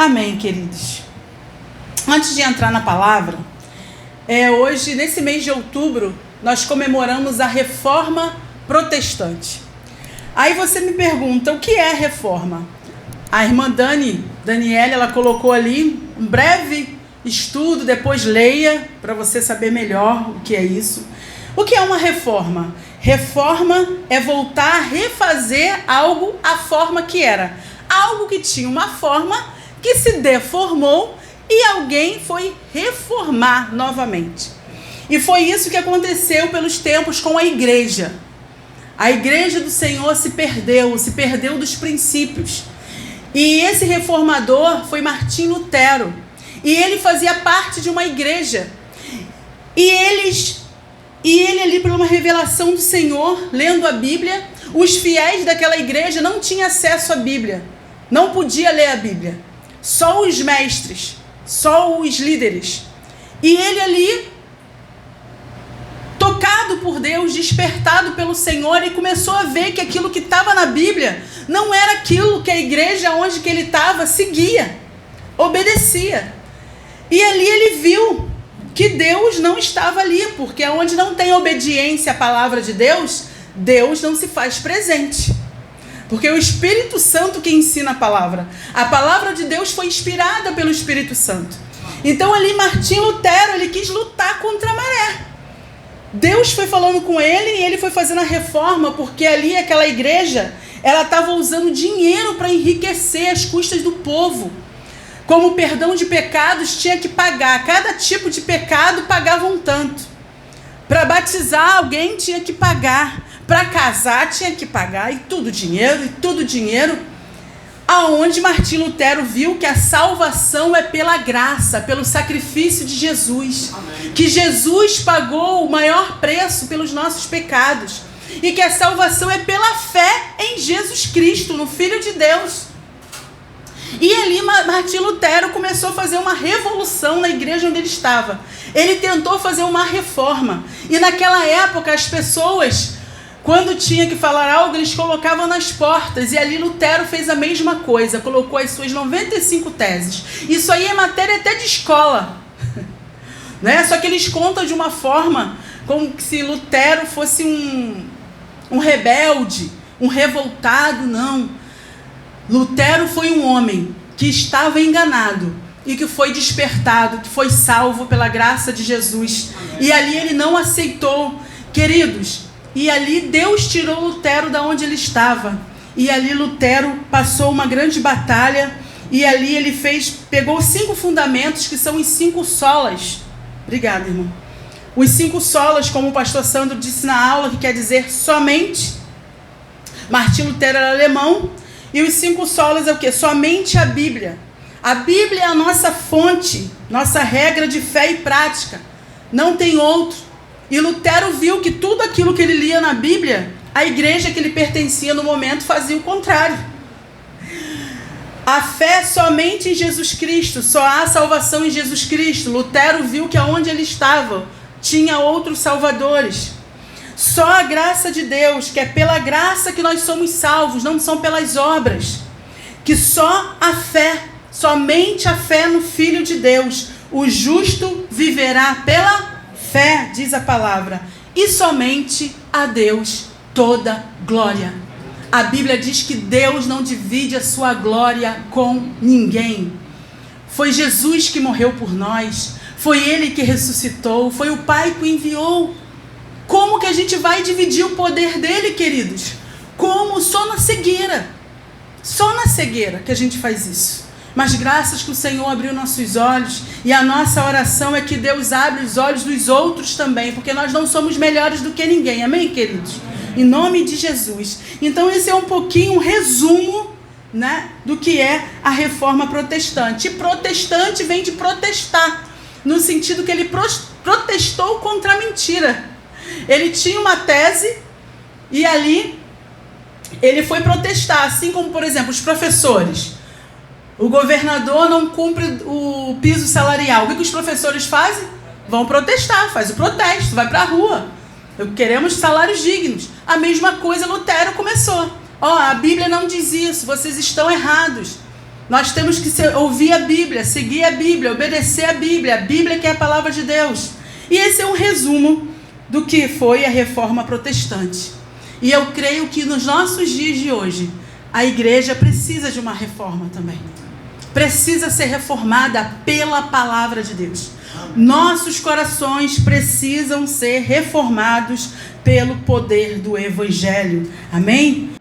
Amém, queridos. Antes de entrar na palavra, hoje, nesse mês de outubro, nós comemoramos a Reforma Protestante. Aí você me pergunta, o que é a Reforma? A irmã Daniela, ela colocou ali um breve estudo, depois leia, para você saber melhor o que é isso. O que é uma reforma? Reforma é voltar a refazer algo à forma que era. Algo que tinha uma forma que se deformou e alguém foi reformar novamente. E foi isso que aconteceu pelos tempos com a igreja. A igreja do Senhor se perdeu dos princípios. E esse reformador foi Martim Lutero. E ele fazia parte de uma igreja. E ele ali, por uma revelação do Senhor, lendo a Bíblia, os fiéis daquela igreja não tinham acesso à Bíblia. Não podia ler a Bíblia. Só os mestres, só os líderes. E ele ali, tocado por Deus, despertado pelo Senhor, e começou a ver que aquilo que estava na Bíblia não era aquilo que a igreja onde que ele estava seguia, obedecia. E ali ele viu que Deus não estava ali, porque onde não tem obediência à palavra de Deus, Deus não se faz presente. Porque é o Espírito Santo que ensina a palavra de Deus foi inspirada pelo Espírito Santo. Então ali Martim Lutero, ele quis lutar contra a maré. Deus foi falando com ele e ele foi fazendo a reforma, porque ali aquela igreja, ela estava usando dinheiro para enriquecer às custas do povo. Como o perdão de pecados tinha que pagar, cada tipo de pecado pagava um tanto. Para batizar alguém tinha que pagar, para casar tinha que pagar, e tudo dinheiro. Aonde Martim Lutero viu que a salvação é pela graça, pelo sacrifício de Jesus. Amém. Que Jesus pagou o maior preço pelos nossos pecados. E que a salvação é pela fé em Jesus Cristo, no Filho de Deus. E ali Martim Lutero começou a fazer uma revolução na igreja onde ele estava. Ele tentou fazer uma reforma. E naquela época as pessoas, quando tinha que falar algo, eles colocavam nas portas. E ali Lutero fez a mesma coisa. Colocou as suas 95 teses. Isso aí é matéria até de escola. Né? Só que eles contam de uma forma como se Lutero fosse um rebelde, um revoltado. Não. Lutero foi um homem que estava enganado e que foi despertado, que foi salvo pela graça de Jesus. Amém. E ali ele não aceitou. Queridos, e ali Deus tirou Lutero da onde ele estava. E ali Lutero passou uma grande batalha. E ali ele pegou 5 fundamentos, que são os 5 solas. Obrigada, irmão. Os 5 solas, como o pastor Sandro disse na aula, que quer dizer somente. Martim Lutero era alemão. E os 5 solas é o quê? Somente a Bíblia. A Bíblia é a nossa fonte, nossa regra de fé e prática. Não tem outro. E Lutero viu que tudo aquilo que ele lia na Bíblia, a igreja que ele pertencia no momento fazia o contrário. A fé somente em Jesus Cristo, só há salvação em Jesus Cristo. Lutero viu que aonde ele estava tinha outros salvadores. Só a graça de Deus, que é pela graça que nós somos salvos, não são pelas obras. Que só a fé, somente a fé no Filho de Deus. O justo viverá pela fé, diz a palavra. E somente a Deus toda glória. A Bíblia diz que Deus não divide a sua glória com ninguém. Foi Jesus que morreu por nós. Foi Ele que ressuscitou. Foi o Pai que o enviou. Como que a gente vai dividir o poder dele, queridos? Como? Só na cegueira. Só na cegueira que a gente faz isso. Mas graças que o Senhor abriu nossos olhos. E a nossa oração é que Deus abra os olhos dos outros também. Porque nós não somos melhores do que ninguém. Amém, queridos? Em nome de Jesus. Então esse é um pouquinho um resumo, né, do que é a reforma protestante. E protestante vem de protestar. No sentido que ele protestou contra a mentira. Ele tinha uma tese e ali ele foi protestar, assim como, por exemplo, os professores. O governador não cumpre o piso salarial. O que os professores fazem? Vão protestar, faz o protesto, vai para a rua. Queremos salários dignos. A mesma coisa Lutero começou. A Bíblia não diz isso, vocês estão errados. Nós temos que ouvir a Bíblia, seguir a Bíblia, obedecer a Bíblia que é a palavra de Deus. E esse é um resumo do que foi a Reforma Protestante. E eu creio que nos nossos dias de hoje, a igreja precisa de uma reforma também. Precisa ser reformada pela palavra de Deus. Nossos corações precisam ser reformados pelo poder do Evangelho. Amém?